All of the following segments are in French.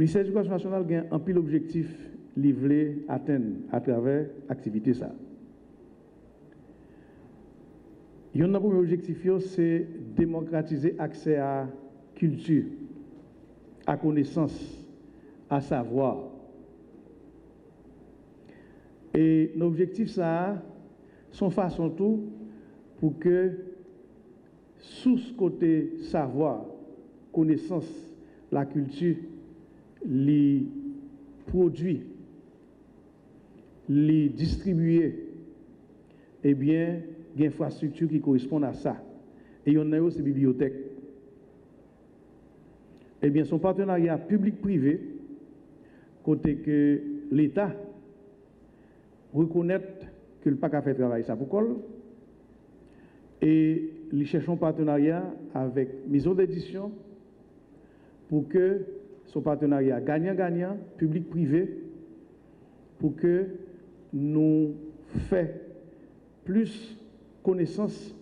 ministère de l'Éducation nationale a un pile objectif livré atteindre à travers l'activité ça. Un premier objectif, c'est démocratiser l'accès à la culture, à la connaissance, à savoir. Et l'objectif, ça, son façon tout pour que, sous ce côté savoir, connaissance, la culture, les produits, les distribuer, eh bien, il y a une infrastructure qui correspond à ça. Et il y en a aussi bibliothèque. Eh bien, son partenariat public-privé, côté que l'État reconnaît que le PAC a fait travail ça pour col, et ils cherchent un partenariat avec maison d'édition pour que son partenariat gagnant-gagnant, public-privé, pour que nous fassions plus connaissances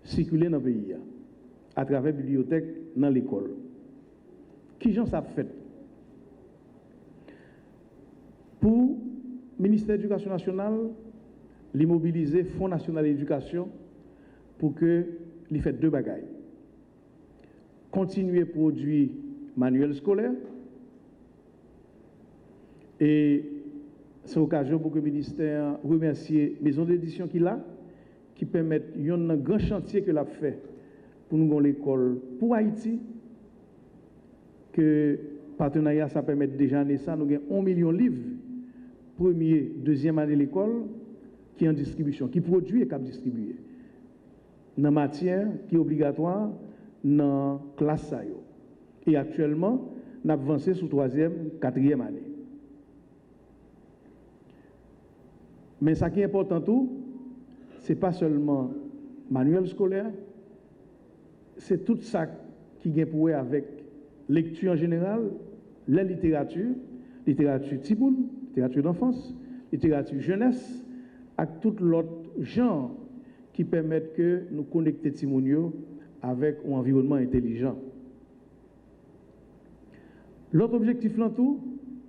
circuler dans le pays, à travers la bibliothèque, dans l'école. Qui j'en ça fait? Pour le ministère de l'Éducation nationale, l'immobiliser Fonds national d'éducation pour que il fait deux bagailles. Continuer à produire manuels scolaires et c'est l'occasion pour que le ministère remercie maison d'édition qu'il a, qui permettent un grand chantier que l'a fait pour nous l'école pour Haïti, que partenariat ça permet déjà de ça, nous avons 1 million de livres, premier, deuxième année de l'école, qui est en distribution, qui produit et qui distribue. Dans la matière qui est obligatoire dans la classe. Et actuellement, nous avons avancé sur 3e, 4e année. Mais ce qui est important tout, ce n'est pas seulement manuel scolaire, c'est tout ça qui vient pour avec lecture en général, la littérature, littérature tiboun, littérature d'enfance, littérature jeunesse, avec tout l'autre genre qui permettent que nous connecter Timonio avec un environnement intelligent. L'autre objectif là tout,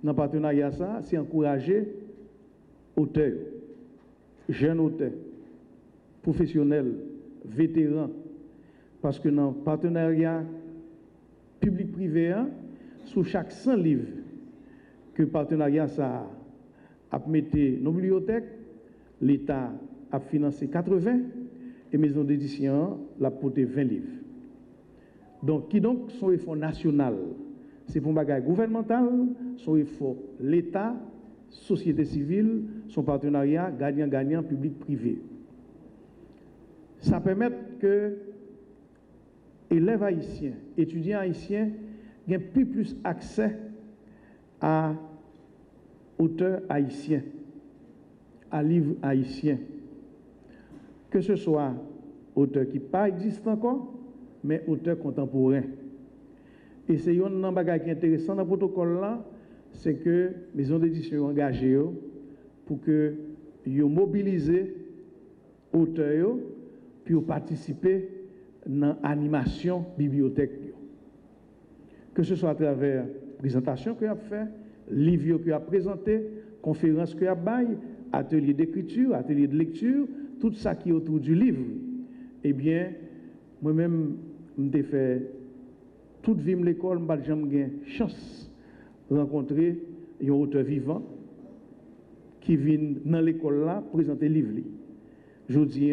dans le partenariat ça, c'est encourager auteurs, jeunes auteurs, professionnels, vétérans, parce que dans le partenariat public-privé, sous chaque 100 livres que le partenariat ça a mis dans nos bibliothèques, l'État a financé 80 et maison d'édition l'a porté 20 livres. Donc, qui donc sont effort national? C'est pour un bagage gouvernemental, son effort l'État, société civile, son partenariat gagnant-gagnant public-privé. Ça permet que élèves haïtiens, étudiants haïtiens, aient plus accès à auteurs haïtiens, à livres haïtiens. Que ce soit auteurs qui pas existent encore, mais auteurs contemporains. Et c'est un bagage qui est intéressant dans le protocole là, c'est que les maisons d'édition sont engagées pour que ils mobilisent auteurs pour participer dans l'animation bibliothèque. Que ce soit à travers la présentation qu'il a fait, livre qu'il a présenté, conférence qu'il a bail, atelier d'écriture, atelier de lecture, tout ça qui est autour du livre. Eh bien, moi-même, j'ai fait toute vie de l'école, je n'ai jamais eu chance de rencontrer un auteur vivant qui vient dans l'école là présenter livre. Je dis,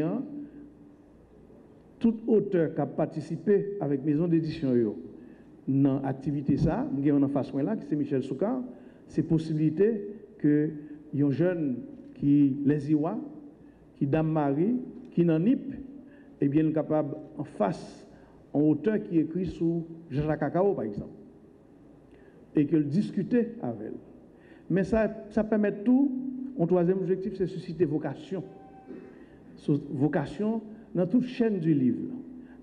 tout auteur qui a participé avec maison d'édition dans l'activité ça, il y a un face là, qui c'est Michel Souka, c'est possibilité que un jeune qui les Iwa, qui Dame Marie, qui n'en NIP, eh bien, est capable en face un auteur qui écrit sur Jean-Jacques Cacao, par exemple, et que le discuter avec elle. Mais ça permet tout. Un troisième objectif, c'est susciter vocation. Vocation dans toute chaîne du livre,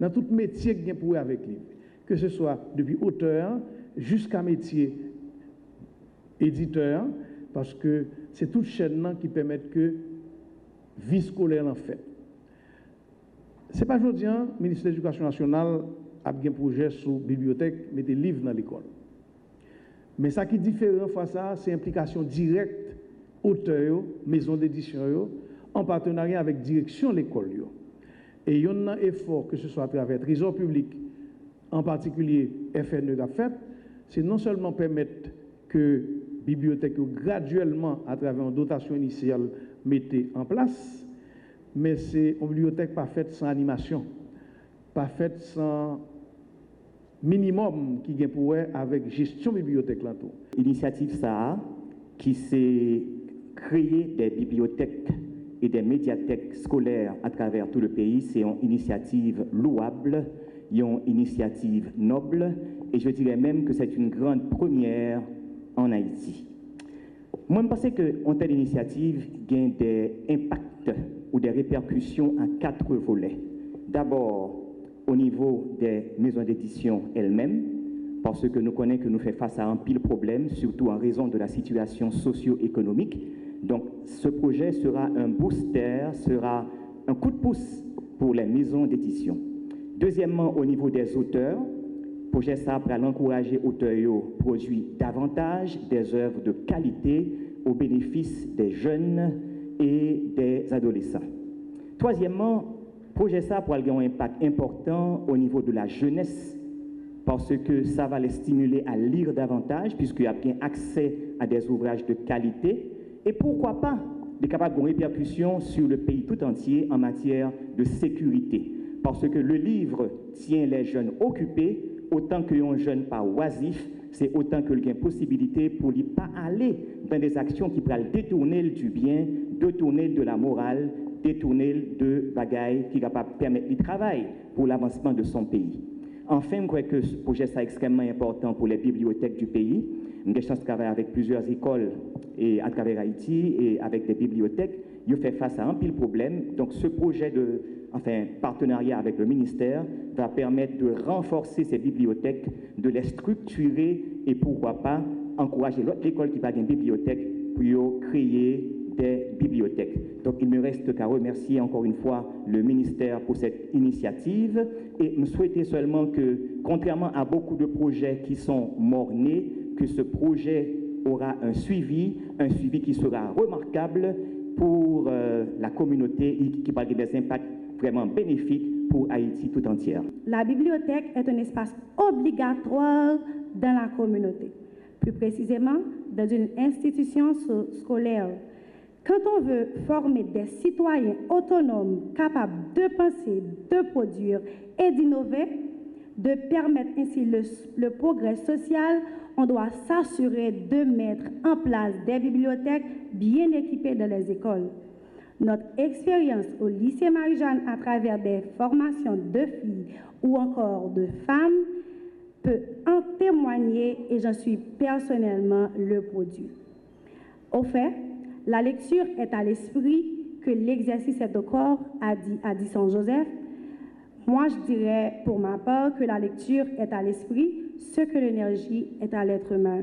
dans tout métier qui vient pour avec le livre, que ce soit depuis auteur jusqu'à métier éditeur, parce que c'est toute chaîne qui permet que vie scolaire en fait. Ce n'est pas aujourd'hui, le ministère de l'Éducation nationale a un projet sur la bibliothèque, mettre des livres dans l'école. Mais ça qui est différent face à ça, c'est l'implication directe auteur, maison d'édition, en partenariat avec direction de l'école. Et il y a un effort, que ce soit à travers le Trésor public, en particulier FNE a fait, c'est non seulement permettre que la bibliothèque graduellement, à travers une dotation initiale, mette en place, mais c'est une bibliothèque pas faite sans animation, pas faite sans minimum qui vient pour avec gestion bibliothèque là tout. Initiative ça qui s'est créer des bibliothèques et des médiathèques scolaires à travers tout le pays, c'est une initiative louable, une initiative noble, et je dirais même que c'est une grande première en Haïti. Moi, je pense qu'une telle initiative a des impacts ou des répercussions à 4 volets. D'abord, au niveau des maisons d'édition elles-mêmes, parce que nous connaissons que nous faisons face à un pile problème, surtout en raison de la situation socio-économique. Donc, ce projet sera un booster, sera un coup de pouce pour les maisons d'édition. Deuxièmement, au niveau des auteurs, le projet ça pour encourager les auteurs à produire davantage des œuvres de qualité au bénéfice des jeunes et des adolescents. Troisièmement, le projet ça pour avoir un impact important au niveau de la jeunesse, parce que ça va les stimuler à lire davantage, puisqu'il y a bien accès à des ouvrages de qualité. Et pourquoi pas des capables de répercussions sur le pays tout entier en matière de sécurité. Parce que le livre tient les jeunes occupés, autant qu'un jeune pas oisif, c'est autant que une possibilité pour ne pas aller dans des actions qui pourraient détourner du bien, détourner de la morale, détourner de bagailles qui va permettre du travail pour l'avancement de son pays. Enfin, je crois que ce projet est extrêmement important pour les bibliothèques du pays. J'ai chance de travailler avec plusieurs écoles et à travers Haïti et avec des bibliothèques. Il fait face à un pile problème. Donc, ce projet de partenariat avec le ministère va permettre de renforcer ces bibliothèques, de les structurer et pourquoi pas encourager l'autre école qui va avoir une bibliothèque pour créer des bibliothèques. Donc, il me reste qu'à remercier encore une fois le ministère pour cette initiative et me souhaiter seulement que, contrairement à beaucoup de projets qui sont morts-nés, que ce projet aura un suivi qui sera remarquable pour la communauté et qui va avoir des impacts vraiment bénéfiques pour Haïti tout entière. La bibliothèque est un espace obligatoire dans la communauté, plus précisément dans une institution scolaire. Quand on veut former des citoyens autonomes capables de penser, de produire et d'innover, de permettre ainsi le progrès social, on doit s'assurer de mettre en place des bibliothèques bien équipées dans les écoles. Notre expérience au lycée Marie-Jeanne à travers des formations de filles ou encore de femmes peut en témoigner et j'en suis personnellement le produit. Au fait, la lecture est à l'esprit que l'exercice est au corps, a dit Saint Joseph. Moi, je dirais pour ma part que la lecture est à l'esprit ce que l'énergie est à l'être humain.